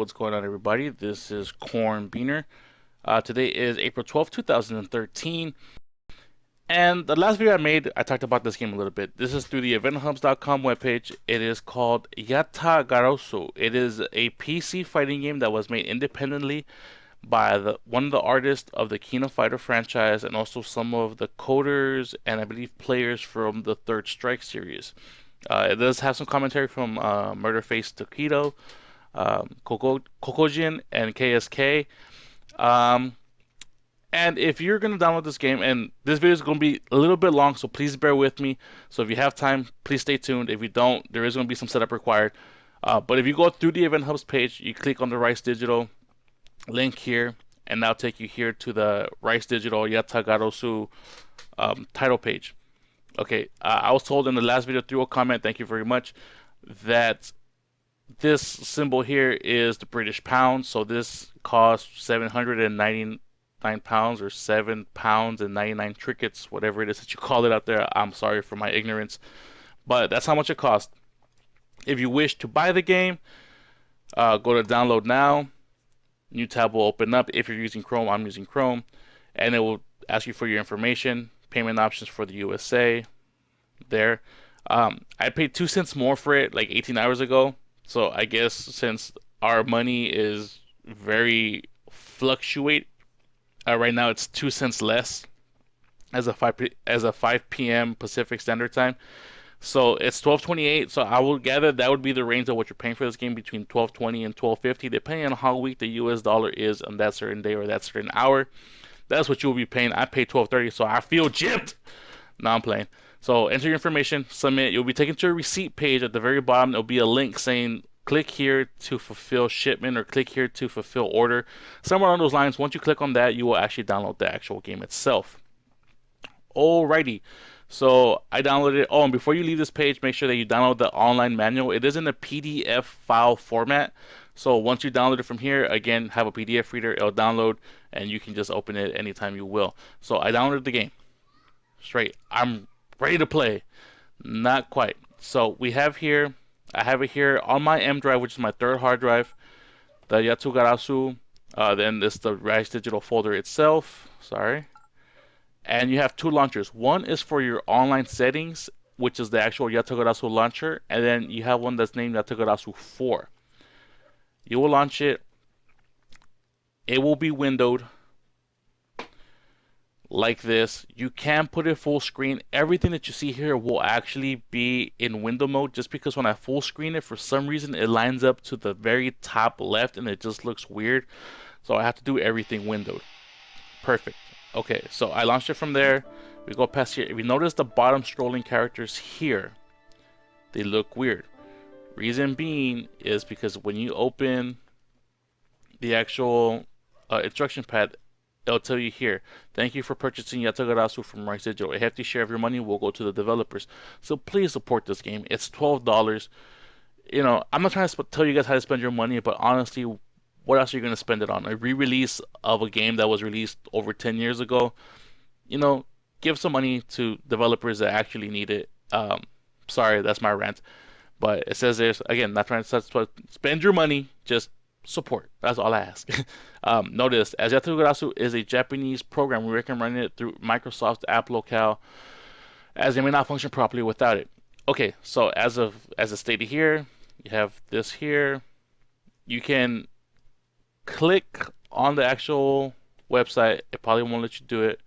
What's going on, everybody? This is Corn Beaner. Today is April 12th, 2013. And the last video I made, I talked about this game a little bit. This is through the Eventhubs.com webpage. It is called Yatagarasu. It is a PC fighting game that was made independently by one of the artists of the King of Fighter franchise and also some of the coders and I believe players from the Third Strike series. It does have some commentary from Murderface Taquito, Kokojin, and KSK. Um, and if you're going to download this game, and this video is going to be a little bit long, so please bear with me. So if you have time, please stay tuned. If you don't, there is going to be some setup required. But if you go through the Event Hubs page, you click on the Rice Digital link here, and that'll take you here to the Rice Digital Yatagarasu title page. Okay, I was told in the last video through a comment, thank you very much, that this symbol here is the British pound, so this costs 799 pounds or 7 pounds and 99 trinkets, whatever it is that you call it out there. I'm sorry for my ignorance, but that's how much it costs. If you wish to buy the game, go to download now. New tab will open up. If you're using Chrome, I'm using Chrome, and it will ask you for your information, payment options for the USA. There, I paid 2 cents more for it like 18 hours ago. So I guess since our money is very fluctuate, right now it's 2 cents less as a 5 p.m. Pacific Standard Time. So it's 12.28. So I will gather that would be the range of what you're paying for this game, between 12.20 and 12.50, depending on how weak the US dollar is on that certain day or that certain hour. That's what you'll be paying. I paid 12.30, so I feel gypped. No, I'm playing. So enter your information, submit. You'll be taken to a receipt page at the very bottom. There'll be a link saying click here to fulfill shipment or click here to fulfill order. Somewhere on those lines, once you click on that, you will actually download the actual game itself. Alrighty. So I downloaded it. Oh, and before you leave this page, make sure that you download the online manual. It is in a PDF file format. So once you download it from here, again, have a PDF reader, it'll download, and you can just open it anytime you will. So I downloaded the game. Straight. I'm ready to play. Not quite. So we have here, I have it here on my M drive, which is my third hard drive, the Yatagarasu. Then this the Rice Digital folder itself. Sorry. And you have two launchers. One is for your online settings, which is the actual Yatagarasu launcher, and then you have one that's named Yatagarasu 4. You will launch it. It will be windowed like this. You can put it full screen. Everything that you see here will actually be in window mode, just because when I full screen it, for some reason it lines up to the very top left and it just looks weird. So I have to do everything windowed. Perfect. Okay, so I launched it from there. We go past here. If you notice the bottom scrolling characters here, they look weird. Reason being is because when you open the actual instruction pad, it'll tell you here, thank you for purchasing Yatagarasu from Rice Digital. A hefty share of your money will go to the developers. So please support this game. It's $12. You know, I'm not trying to tell you guys how to spend your money, but honestly, what else are you going to spend it on? A re-release of a game that was released over 10 years ago? You know, give some money to developers that actually need it. Sorry, that's my rant. But it says there's, again, not trying to spend your money, just support. That's all I ask. Notice, as Yatagarasu is a Japanese program, we recommend it through Microsoft's Applocale, as it may not function properly without it. Okay, so as it stated here, you have this here. You can click on the actual website. It probably won't let you do it.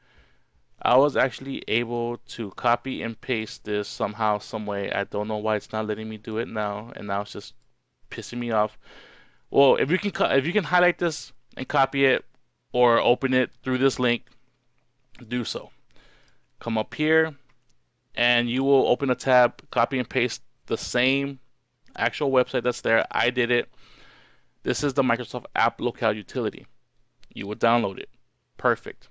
I was actually able to copy and paste this somehow, some way. I don't know why it's not letting me do it now, and now it's just pissing me off. Well, if you can highlight this and copy it or open it through this link, do so. Come up here and you will open a tab, copy and paste the same actual website that's there. I did it. This is the Microsoft Applocale utility. You will download it. Perfect.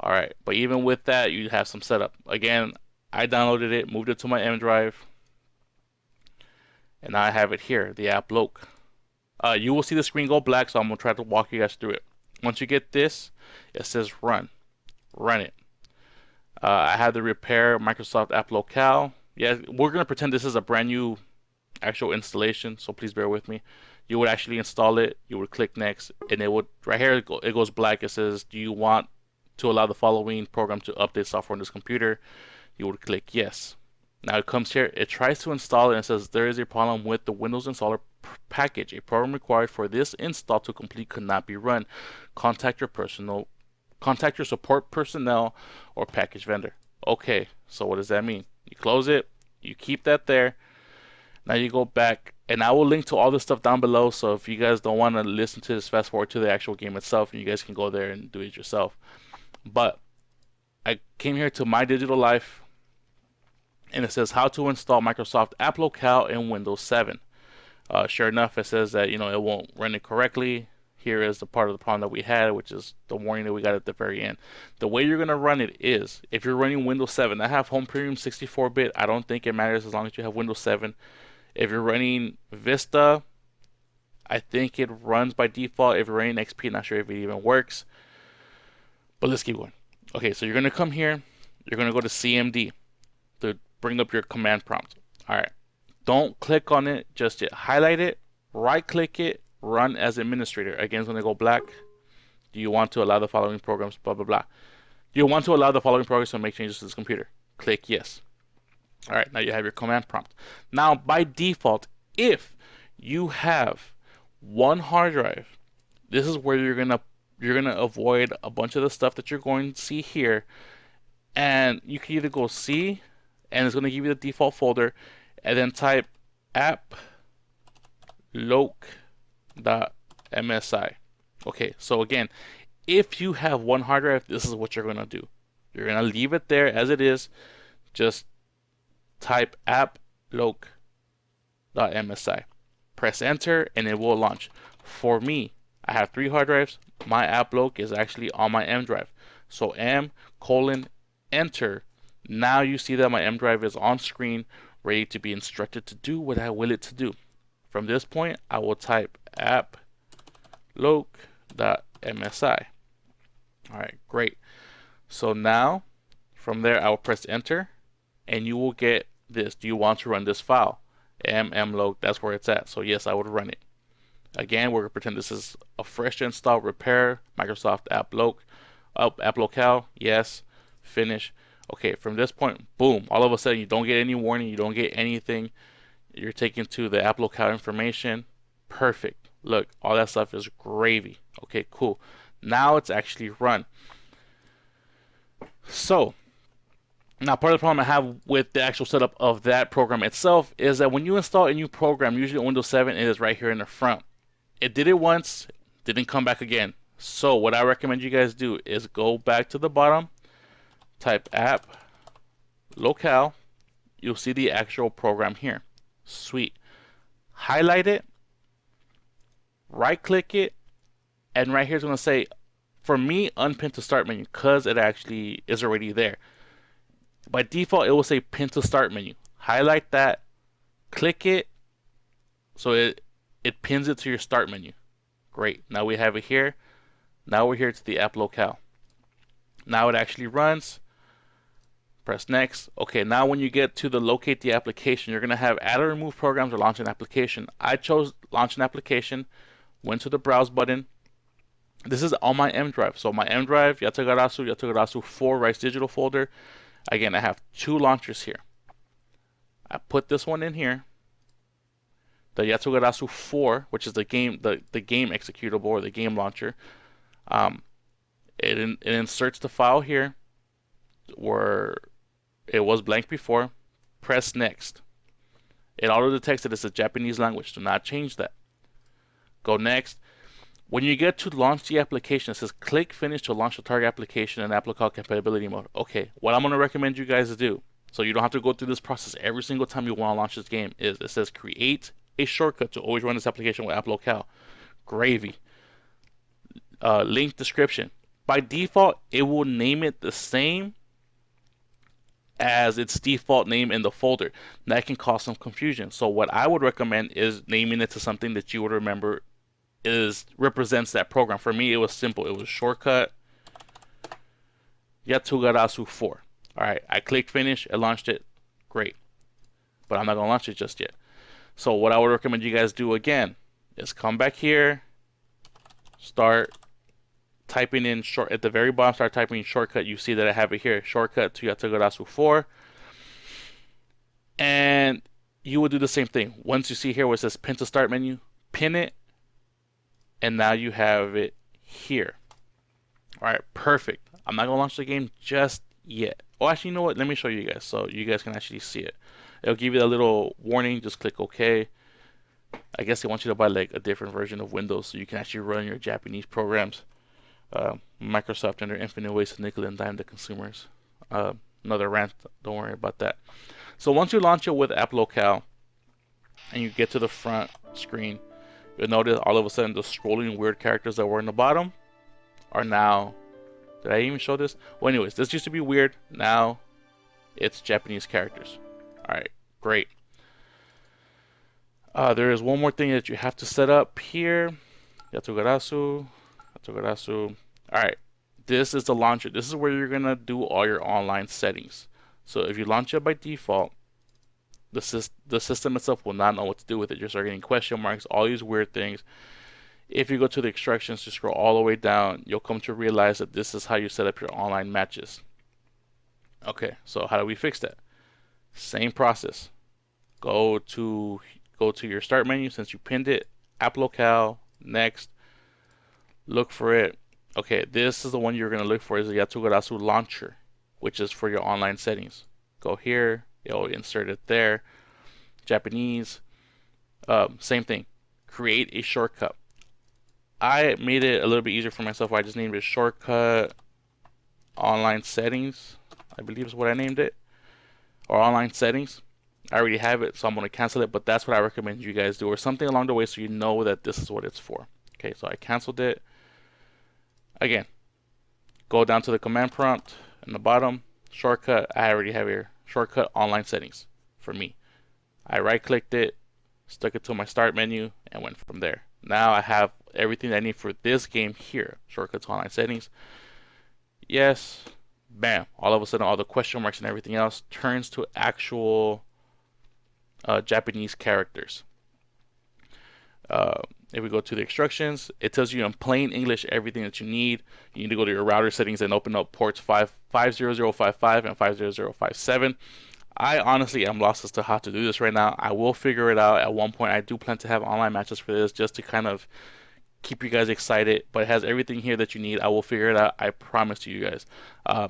Alright, but even with that, you have some setup. Again, I downloaded it, moved it to my M drive, and now I have it here, the Applocale. You will see the screen go black, so I'm going to try to walk you guys through it. Once you get this, it says run. Run it. I have the repair Microsoft Applocale. Yeah, we're going to pretend this is a brand new actual installation, so please bear with me. you would actually install it. You would click next, and it would right here it goes black. It says, "Do you want to allow the following program to update software on this computer?" You would click yes. Now it comes here, it tries to install it and says there is a problem with the Windows installer package. A program required for this install to complete could not be run. Contact your support personnel or package vendor. Okay, so what does that mean? You close it, you keep that there. Now you go back, and I will link to all this stuff down below. So if you guys don't want to listen to this, fast forward to the actual game itself, and you guys can go there and do it yourself. But I came here to My Digital Life, and it says how to install Microsoft Applocale in Windows 7. Sure enough, it says that it won't run it correctly. Here is the part of the problem that we had, which is the warning that we got at the very end. The way you're gonna run it is if you're running Windows 7. I have Home Premium 64-bit. I don't think it matters as long as you have Windows 7. If you're running Vista, I think it runs by default. If you're running XP, not sure if it even works. But let's keep going. Okay, so you're gonna come here. You're gonna go to CMD to bring up your command prompt. All right, don't click on it just yet. Highlight it, right click it, run as administrator. Again, it's going to go black. Do you want to allow the following programs, blah, blah, blah. Do you want to allow the following programs to make changes to this computer? Click yes. All right, now you have your command prompt. Now, by default, if you have one hard drive, this is where you're gonna avoid a bunch of the stuff that you're going to see here, and you can either go C, and it's going to give you the default folder, and then type applocale.msi. Okay, so again, if you have one hard drive, this is what you're going to do. You're going to leave it there as it is. Just type applocale.msi. Press enter, and it will launch. For me, I have 3 hard drives. My apploc is actually on my M drive. So M:\enter. Now you see that my M drive is on screen, ready to be instructed to do what I will it to do. From this point, I will type applocale.msi. Alright, great. So now, from there, I will press enter, and you will get this. Do you want to run this file? mmloc, that's where it's at. So yes, I would run it. Again, we're going to pretend this is a fresh install, repair, Microsoft Applocale, yes, finish. Okay, from this point, boom, all of a sudden you don't get any warning, you don't get anything. You're taken to the Applocale information. Perfect. Look, all that stuff is gravy. Okay, cool. Now it's actually run. So, now part of the problem I have with the actual setup of that program itself is that when you install a new program, usually on Windows 7, it is right here in the front. It did it once, didn't come back again. So what I recommend you guys do is go back to the bottom, type app locale. You'll see the actual program here. Sweet. Highlight it, right click it, and right here is going to say, for me, unpin to start menu, because it actually is already there. By default, it will say pin to start menu. Highlight that, click it, so it pins it to your start menu. Great. Now we have it here. Now we're here to the app locale. Now it actually runs. Press next. Okay, now when you get to the locate the application, you're going to have add or remove programs or launch an application. I chose launch an application, went to the browse button. This is on my M drive. So my M drive, Yatagarasu 4 Rice Digital folder. Again, I have 2 launchers here. I put this one in here. The Yatagarasu 4, which is the game executable or the game launcher. It inserts the file here where it was blank before. Press next. It auto detects that it's a Japanese language. Do not change that. Go next. When you get to launch the application, it says click finish to launch the target application in Applocale compatibility mode. Okay, what I'm going to recommend you guys to do, so you don't have to go through this process every single time you want to launch this game, is it says create a shortcut to always run this application with Applocale. Gravy. Link description. By default, it will name it the same as its default name in the folder. That can cause some confusion. So what I would recommend is naming it to something that you would remember represents that program. For me, it was simple. It was shortcut Yatagarasu 4. Alright, I clicked finish, it launched it. Great. But I'm not going to launch it just yet. So what I would recommend you guys do again is come back here, start typing in short at the very bottom, start typing in shortcut. You see that I have it here, shortcut to Yatagarasu 4. And you will do the same thing. Once you see here where it says pin to start menu, pin it, and now you have it here. All right, perfect. I'm not gonna launch the game just yet. Oh, actually, you know what? Let me show you guys so you guys can actually see it. It'll give you a little warning. Just click OK. I guess they want you to buy like a different version of Windows so you can actually run your Japanese programs. Microsoft and their infinite ways to nickel and dime the consumers. Another rant. Don't worry about that. So once you launch it with Applocale and you get to the front screen, you'll notice all of a sudden the scrolling weird characters that were in the bottom are now. Did I even show this? Well, anyways, this used to be weird. Now it's Japanese characters. All right, great. There is one more thing that you have to set up here. Yatagarasu. All right, this is the launcher. This is where you're gonna do all your online settings. So if you launch it by default, the system itself will not know what to do with it. You start getting question marks, all these weird things. If you go to the instructions, to scroll all the way down, you'll come to realize that this is how you set up your online matches. Okay, so how do we fix that? Same process. Go to your start menu since you pinned it. Applocale, next. Look for it. Okay, this is the one you're gonna look for is the Yatagarasu launcher, which is for your online settings. Go here, you'll insert it there. Japanese, same thing. Create a shortcut. I made it a little bit easier for myself. I just named it shortcut online settings. I believe is what I named it, or online settings. I already have it, so I'm going to cancel it, but that's what I recommend you guys do, or something along the way so you know that this is what it's for. Okay, so I canceled it. Again, go down to the command prompt in the bottom, shortcut. I already have here, shortcut online settings for me. I right-clicked it, stuck it to my start menu, and went from there. Now I have everything I need for this game here. Shortcut to online settings. Yes. Bam. All of a sudden, all the question marks and everything else turns to actual Japanese characters. If we go to the instructions, it tells you in plain English everything that you need. You need to go to your router settings and open up ports 50055 and 50057. I honestly am lost as to how to do this right now. I will figure it out at one point. I do plan to have online matches for this just to kind of keep you guys excited, but it has everything here that you need. I will figure it out. I promise to you guys.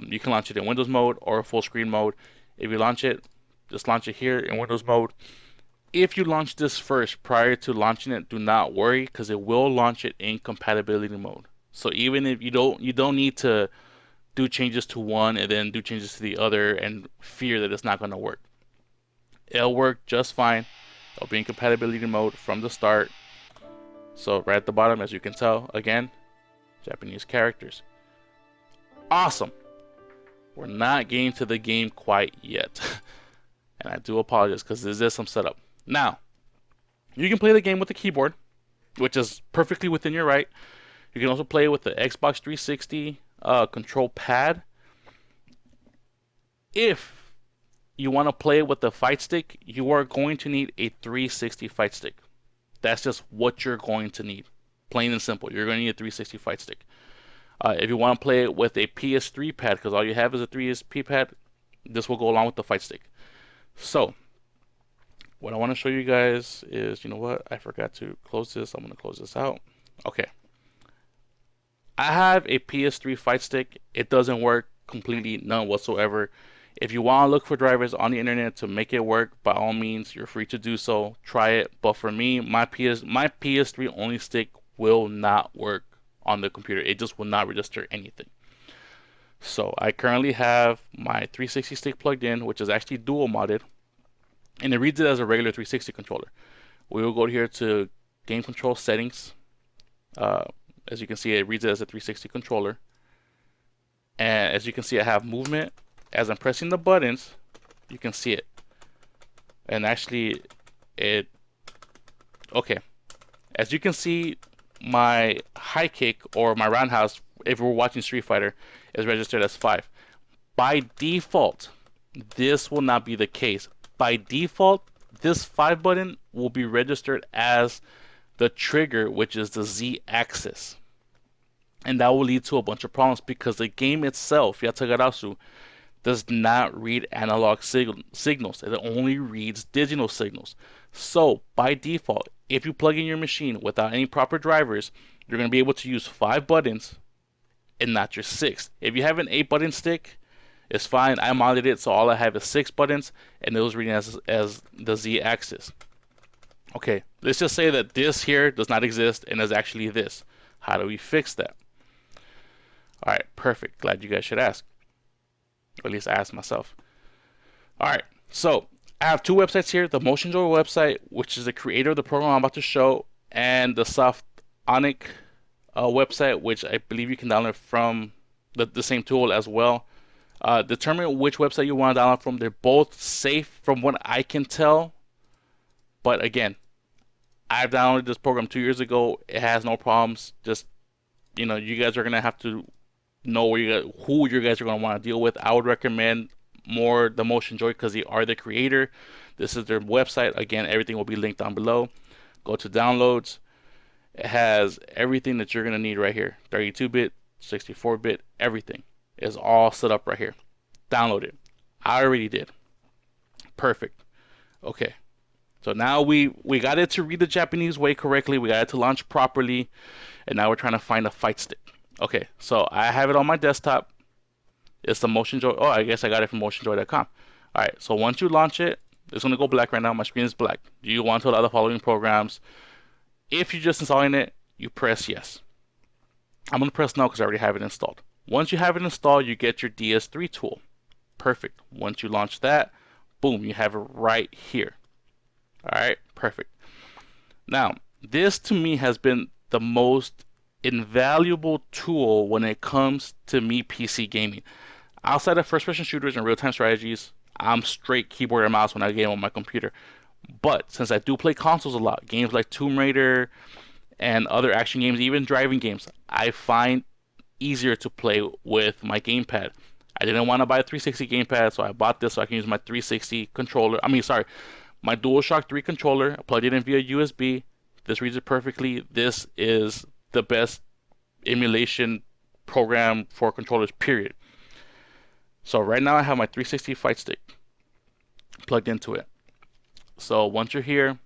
You can launch it in Windows mode or full screen mode. If you launch it, just launch it here in Windows mode. If you launch this first prior to launching it, do not worry because it will launch it in compatibility mode. So even if you don't need to do changes to one and then do changes to the other and fear that it's not going to work. It'll work just fine. It'll be in compatibility mode from the start. So right at the bottom, as you can tell, again, Japanese characters. Awesome. We're not getting to the game quite yet. And I do apologize because this is some setup. Now, you can play the game with the keyboard, which is perfectly within your right. You can also play with the Xbox 360 control pad. If you want to play with the fight stick, you are going to need a 360 fight stick. That's just what you're going to need. Plain and simple. You're going to need a 360 fight stick. If you want to play it with a PS3 pad, because all you have is a 3SP pad, this will go along with the fight stick. So, what I want to show you guys is, you know what? I forgot to close this. I'm going to close this out. Okay. I have a PS3 fight stick. It doesn't work completely, none whatsoever. If you want to look for drivers on the internet to make it work, by all means, you're free to do so. Try it. But for me, my PS3 only stick will not work on the computer. It just will not register anything. So I currently have my 360 stick plugged in, which is actually dual modded, and it reads it as a regular 360 controller. We will go here to game control settings. As you can see, it reads it as a 360 controller. And as you can see, I have movement. As I'm pressing the buttons, you can see it. And actually, okay. As you can see, my high kick or my roundhouse, if we're watching Street Fighter, is registered as 5. By default, this will not be the case. By default, this 5 button will be registered as the trigger, which is the Z axis. And that will lead to a bunch of problems because the game itself, Yatagarasu, does not read analog signals. It only reads digital signals. So by default, if you plug in your machine without any proper drivers, you're going to be able to use 5 buttons and not your 6. If you have an 8-button stick, it's fine. I modded it, so all I have is 6 buttons, and it was reading as the Z axis. Okay, let's just say that this here does not exist and is actually this. How do we fix that? All right, perfect. Glad you guys should ask. Or at least I asked myself. All right, so I have 2 websites here. The Motion Joy website, which is the creator of the program I'm about to show, and the Softonic website, which I believe you can download from the same tool as well. Determine which website you want to download from. They're both safe from what I can tell. But again, I downloaded this program 2 years ago. It has no problems. Just, you guys are going to have to know who you guys are going to want to deal with. I would recommend more the Motion Joy because they are the creator. This is their website. Again, everything will be linked down below. Go to downloads. It has everything that you're going to need right here. 32-bit, 64-bit, everything is all set up right here. Download it. I already did. Perfect. Okay. So now we got it to read the Japanese way correctly. We got it to launch properly. And now we're trying to find a fight stick. Okay, so I have it on my desktop. It's the Motion Joy. Oh, I guess I got it from motionjoy.com. All right, so once you launch it, it's going to go black right now. My screen is black. Do you want to allow the following programs? If you're just installing it, you press yes. I'm going to press no because I already have it installed. Once you have it installed, you get your DS3 tool. Perfect. Once you launch that, boom, you have it right here. All right, perfect. Now, this to me has been the most invaluable tool when it comes to me PC gaming. Outside of first-person shooters and real-time strategies, I'm straight keyboard and mouse when I game on my computer. But since I do play consoles a lot, games like Tomb Raider and other action games, even driving games, I find easier to play with my gamepad. I didn't want to buy a 360 gamepad, so I bought this so I can use my 360 controller. My DualShock 3 controller. I plugged it in via USB. This reads it perfectly. This is the best emulation program for controllers, period. So right now I have my 360 fight stick plugged into it. So once you're here,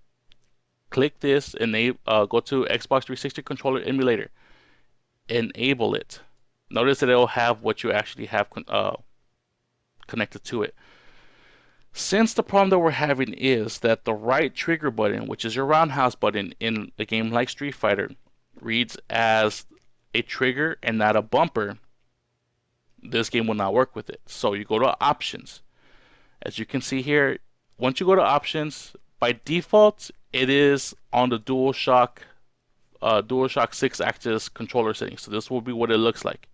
click this, go to Xbox 360 controller emulator. Enable it. Notice that it'll have what you actually have connected to it. Since the problem that we're having is that the right trigger button, which is your roundhouse button in a game like Street Fighter, reads as a trigger and not a bumper, this game will not work with it. So you go to options. As you can see here, once you go to options, by default, it is on the DualShock 6-axis controller settings. So this will be what it looks like.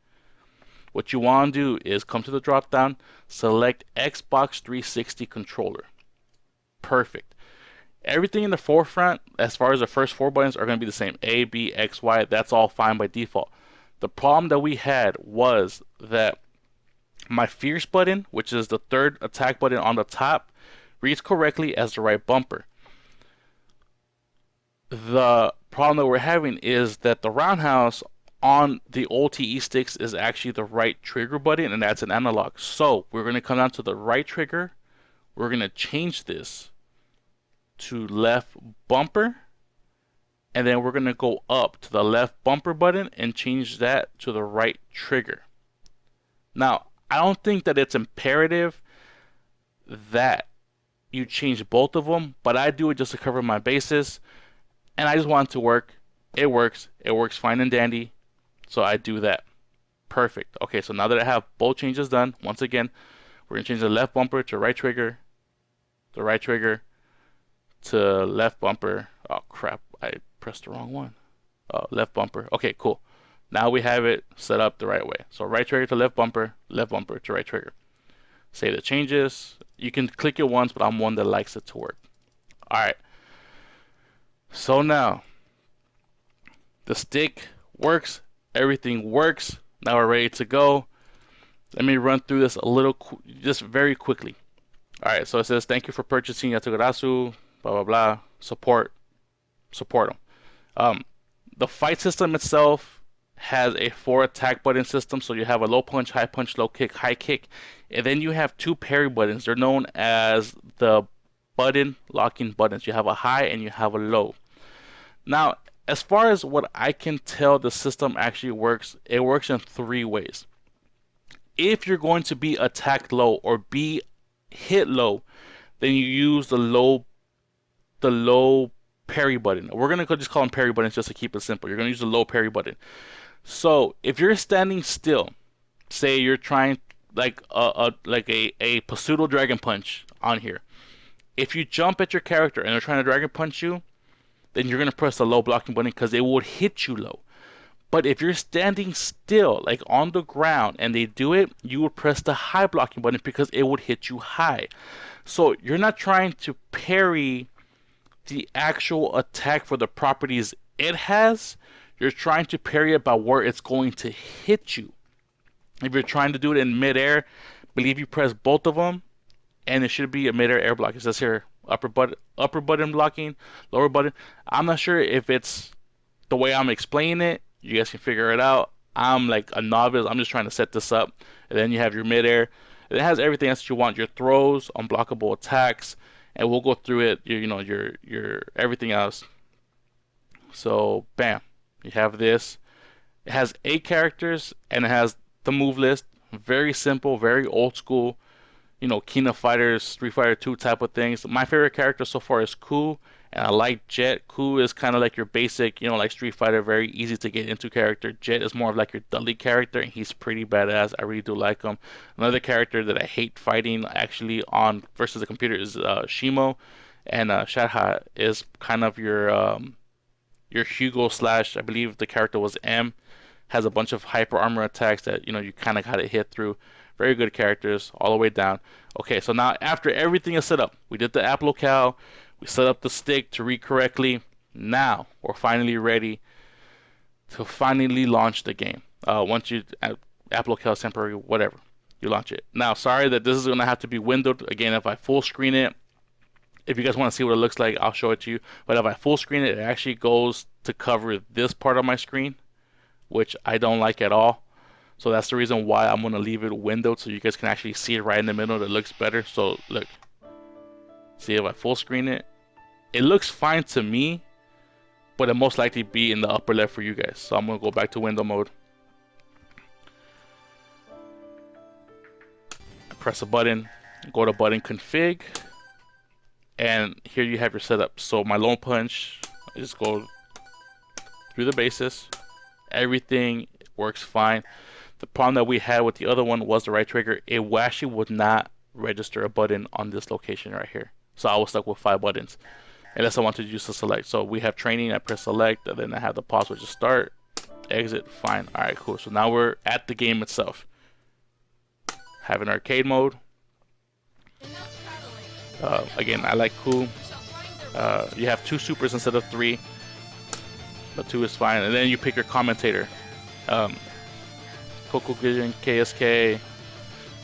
What you want to do is come to the drop down, select Xbox 360 controller. Perfect. Everything in the forefront, as far as the first 4 buttons, are going to be the same. A, B, X, Y, that's all fine by default. The problem that we had was that my Fierce button, which is the 3rd attack button on the top, reads correctly as the right bumper. The problem that we're having is that the roundhouse on the old TE sticks is actually the right trigger button, and that's an analog. So we're going to come down to the right trigger. We're going to change this to left bumper, and then we're going to go up to the left bumper button and change that to the right trigger. Now, I don't think that it's imperative that you change both of them, but I do it just to cover my bases, and I just want it to work. It works fine and dandy, so I do that. Perfect. Okay, so now that I have both changes done, once again, we're going to change the left bumper to right trigger, the right trigger to left bumper. Oh crap, I pressed the wrong one. Left bumper. Okay, cool. Now we have it set up the right way. So right trigger to left bumper to right trigger. Save the changes. You can click it once, but I'm one that likes it to work. Alright. So now, the stick works. Everything works. Now we're ready to go. Let me run through this a little, just very quickly. Alright, so it says, thank you for purchasing Yatagarasu, blah, blah, blah. Support them. Um, the fight system itself has a 4 attack button system, so you have a low punch, low kick, high kick, and then you have 2 parry buttons. They're known as the button locking buttons. You have a high and you have a low. Now, as far as what I can tell, the system actually works. It works in 3 ways. If you're going to be attacked low or be hit low, then you use the low parry button. We're gonna just call them parry buttons just to keep it simple. You're gonna use the low parry button. So if you're standing still, say you're trying like a pseudo dragon punch on here. If you jump at your character and they're trying to dragon punch you, then you're gonna press the low blocking button because it would hit you low. But if you're standing still, like on the ground, and they do it, you would press the high blocking button because it would hit you high. So you're not trying to parry the actual attack for the properties it has. You're trying to parry it by where it's going to hit you. If you're trying to do it in midair, believe you press both of them, and it should be a midair air block. It says here upper button blocking, lower button. I'm not sure if it's the way I'm explaining it. You guys can figure it out. I'm like a novice. I'm just trying to set this up. And then you have your midair. It has everything else you want. Your throws, unblockable attacks, and we'll go through it. Your everything else. So bam, you have this. It has 8 characters and it has the move list. Very simple, very old school. King of Fighters, Street Fighter 2 type of things. My favorite character so far is Ku, and I like Jet. Ku is kind of like your basic, like Street Fighter, very easy to get into character. Jet is more of like your Dudley character, and he's pretty badass. I really do like him. Another character that I hate fighting actually on versus the computer is Shimo, and Shadha is kind of your Hugo slash, I believe the character was M. Has a bunch of hyper armor attacks that you kind of got to hit through. Very good characters all the way down. Okay, so now after everything is set up, we did the Applocale, we set up the stick to read correctly. Now we're finally ready to finally launch the game. Once you Applocale temporary, whatever, you launch it. Now, sorry that this is gonna have to be windowed again. If I full screen it, if you guys want to see what it looks like, I'll show it to you. But if I full screen it, it actually goes to cover this part of my screen, which I don't like at all. So that's the reason why I'm going to leave it windowed so you guys can actually see it right in the middle. That looks better. So look, see if I full screen it, it looks fine to me, but it most likely be in the upper left for you guys. So I'm going to go back to window mode. I press a button, go to button config, and here you have your setup. So my low punch, I just go through the bases. Everything works fine. The problem that we had with the other one was the right trigger. It actually would not register a button on this location right here. So I was stuck with 5 buttons. Unless I wanted to use the select. So we have training, I press select, and then I have the pause, which is start, exit, fine. Alright, cool. So now we're at the game itself. Have an arcade mode. Again, I like cool. You have 2 supers instead of 3. The 2 is fine. And then you pick your commentator. Coco Vision, KSK.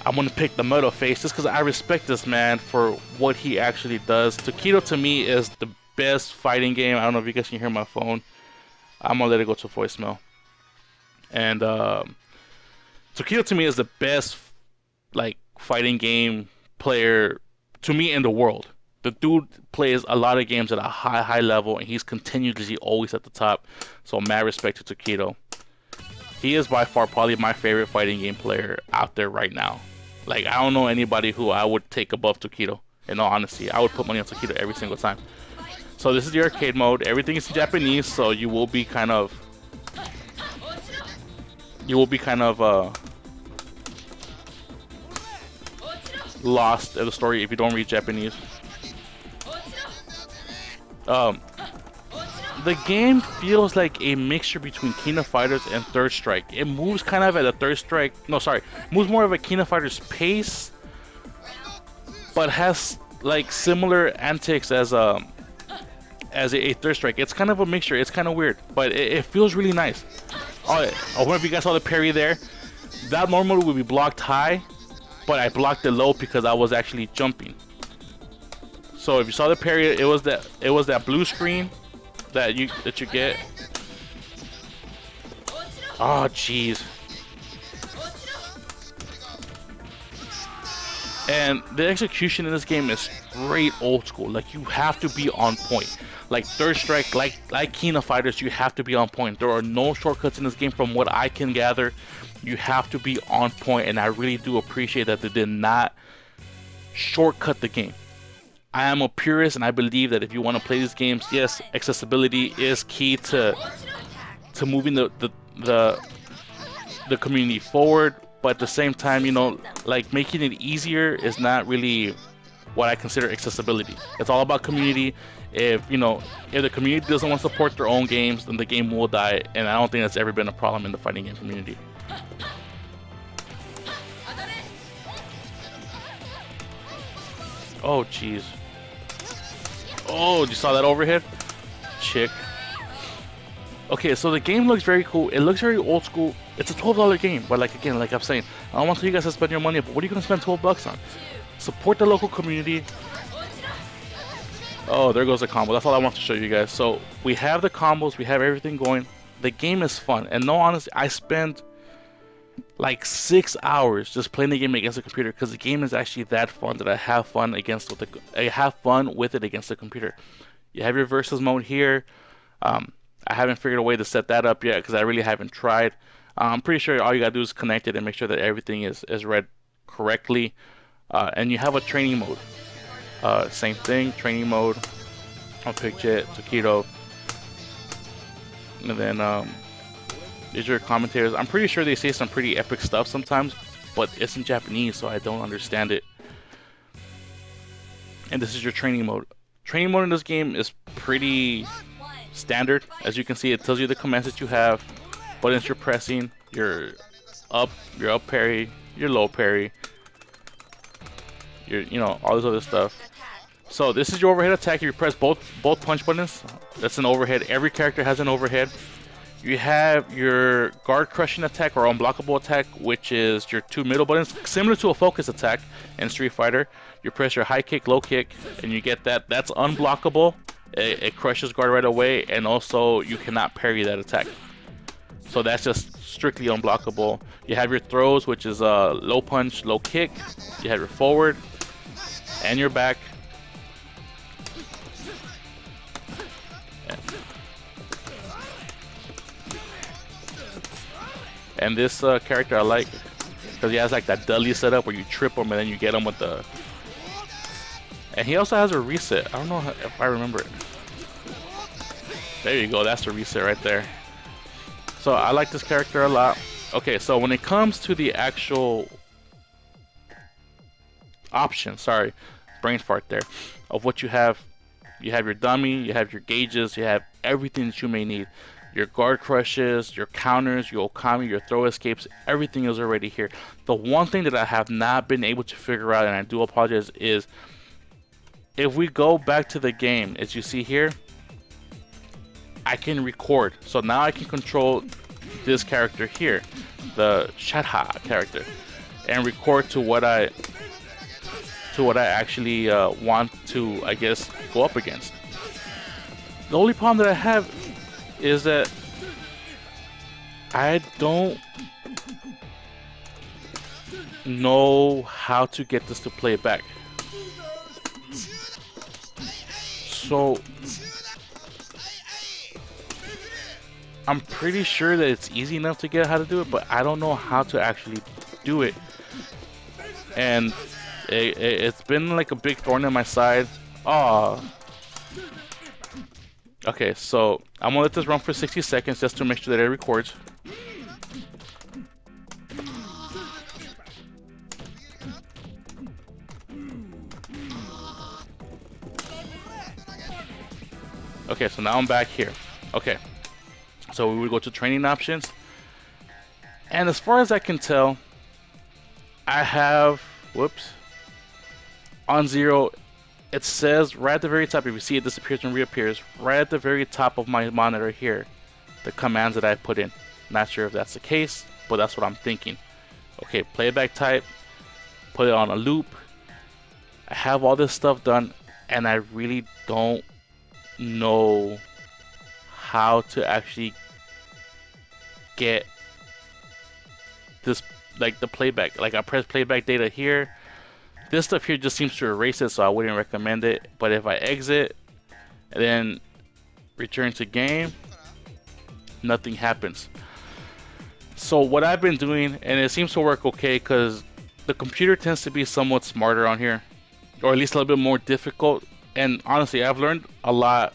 I'm gonna pick the Metal Face just because I respect this man for what he actually does. Takedo to me is the best fighting game. I don't know if you guys can hear my phone. I'm gonna let it go to voicemail. And Takedo to me is the best like fighting game player to me in the world. The dude plays a lot of games at a high level, and he's continuously always at the top. So mad respect to Takedo. He is by far probably my favorite fighting game player out there right now. Like, I don't know anybody who I would take above Takedo. In all honesty, I would put money on Takedo every single time. So this is the arcade mode. Everything is in Japanese, so you will be kind of lost in the story if you don't read Japanese. The game feels like a mixture between King of Fighters and Third Strike. It moves kind of at a Third Strike. No, sorry, moves more of a King of Fighters pace, but has like similar antics as a Third Strike. It's kind of a mixture. It's kind of weird, but it feels really nice. Oh, I wonder if you guys saw the parry there. That normally would be blocked high, but I blocked it low because I was actually jumping. So if you saw the parry, it was that blue screen. that you get. Oh jeez. And the execution in this game is straight old school. Like, you have to be on point. Like Third Strike, like King of Fighters, you have to be on point. There are no shortcuts in this game from what I can gather. You have to be on point, and I really do appreciate that they did not shortcut the game. I am a purist, and I believe that if you want to play these games, yes, accessibility is key to moving the community forward. But at the same time, you know, like, making it easier is not really what I consider accessibility. It's all about community. If, you know, if the community doesn't want to support their own games, then the game will die, and I don't think that's ever been a problem in the fighting game community. Oh jeez. Oh, you saw that overhead? Chick. Okay, so the game looks very cool. It looks very old school. It's a $12 game, but like, again, like I'm saying, I don't want you guys to spend your money, but what are you gonna spend $12 on? Support the local community. Oh, there goes the combo. That's all I want to show you guys. So we have the combos, we have everything going. The game is fun, and no, honestly, I spent like 6 hours just playing the game against the computer, because the game is actually that fun that I have fun with it against the computer. You have your versus mode here. I haven't figured a way to set that up yet because I really haven't tried. I'm pretty sure all you gotta do is connect it and make sure that everything is read correctly. And you have a training mode. Same thing, training mode. I'll pick Jet, Taquito. And then these are your commentators. I'm pretty sure they say some pretty epic stuff sometimes, but it's in Japanese, so I don't understand it. And this is your training mode. Training mode in this game is pretty standard. As you can see, it tells you the commands that you have, buttons you're pressing, your up parry, your low parry, you know, all this other stuff. So this is your overhead attack. If you press both punch buttons, that's an overhead. Every character has an overhead. You have your guard crushing attack or unblockable attack, which is your two middle buttons, similar to a focus attack in Street Fighter. You press your high kick, low kick, and you get that. That's unblockable. It crushes guard right away, and also you cannot parry that attack. So that's just strictly unblockable. You have your throws, which is low punch, low kick. You have your forward and your back. And this character I like because he has like that dudley setup where you trip him and then you get him with the... And he also has a reset. I don't know if I remember it. There you go. That's the reset right there. So I like this character a lot. Okay, so when it comes to the actual option, sorry, brain fart there, of what you have your dummy, you have your gauges, you have everything that you may need. Your guard crushes, your counters, your okami, your throw escapes, everything is already here. The one thing that I have not been able to figure out, and I do apologize, is if we go back to the game, as you see here, I can record. So now I can control this character here, the Shatha character, and record to what I actually want to, I guess, go up against. The only problem that I have is that I don't know how to get this to play it back. So I'm pretty sure that it's easy enough to get how to do it, but I don't know how to actually do it. And it's been like a big thorn in my side. Okay, so I'm gonna let this run for 60 seconds just to make sure that it records. Okay, so now I'm back here. Okay, so we would go to training options, and as far as I can tell, I have, whoops, on 0. It says right at the very top, if you see it disappears and reappears, right at the very top of my monitor here, the commands that I put in. Not sure if that's the case, but that's what I'm thinking. Okay, playback type, put it on a loop. I have all this stuff done, and I really don't know how to actually get this, like the playback. Like I press playback data here. This stuff here just seems to erase it, so I wouldn't recommend it. But if I exit and then return to game, nothing happens. So what I've been doing, and it seems to work okay, because the computer tends to be somewhat smarter on here, or at least a little bit more difficult. And honestly, I've learned a lot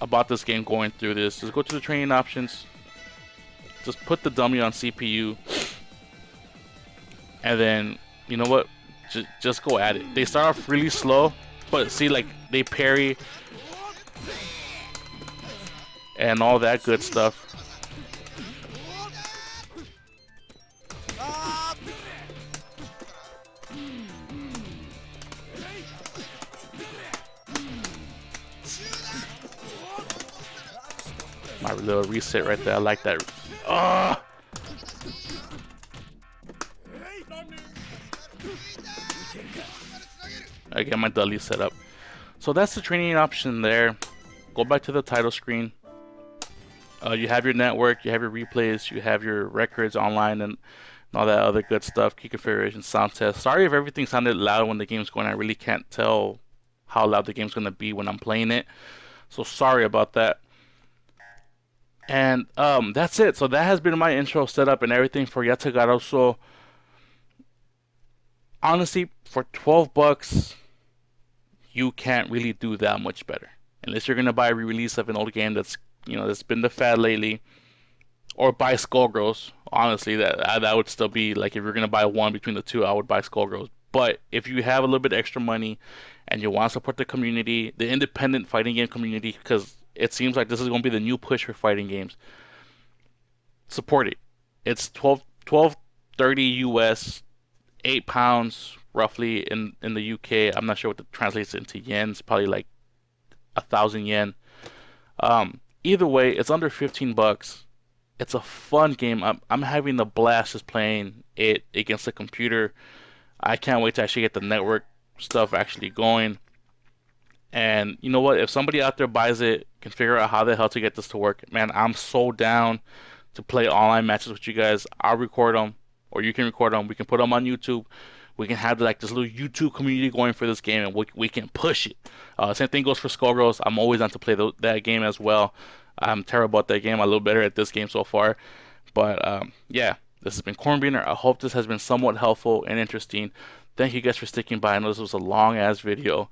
about this game going through this. Just go to the training options, just put the dummy on CPU, and then, you know what, just go at it. They start off really slow, but see, like, they parry and all that good stuff. My little reset right there, I like that. Ah! I get my dolly set up. So that's the training option there. Go back to the title screen. You have your network, you have your replays, you have your records online, and all that other good stuff. Key configuration, sound test. Sorry if everything sounded loud when the game's going. I really can't tell how loud the game's going to be when I'm playing it. So sorry about that. And that's it. So that has been my intro setup and everything for Yatagarasu. Honestly, for 12 bucks, you can't really do that much better. Unless you're gonna buy a re-release of an old game that's, you know, that's been the fad lately, or buy Skullgirls. Honestly, that would still be like, if you're gonna buy one between the two, I would buy Skullgirls. But if you have a little bit extra money and you want to support the community, the independent fighting game community, because it seems like this is gonna be the new push for fighting games, support it. It's 12.30 US, £8 roughly in the UK. I'm not sure what that translates into yen. It's probably like 1,000 yen. Either way, it's under 15 bucks. It's a fun game. I'm having a blast just playing it against the computer. I can't wait to actually get the network stuff actually going. And you know what? If somebody out there buys it, can figure out how the hell to get this to work, man, I'm so down to play online matches with you guys. I'll record them, or you can record them. We can put them on YouTube. We can have like this little YouTube community going for this game, and we can push it. Same thing goes for Skullgirls. I'm always on to play that game as well. I'm terrible at that game. I'm a little better at this game so far. But yeah, this has been Cornbeaner. I hope this has been somewhat helpful and interesting. Thank you guys for sticking by. I know this was a long ass video,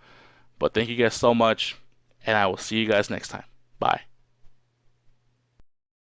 but thank you guys so much, and I will see you guys next time. Bye.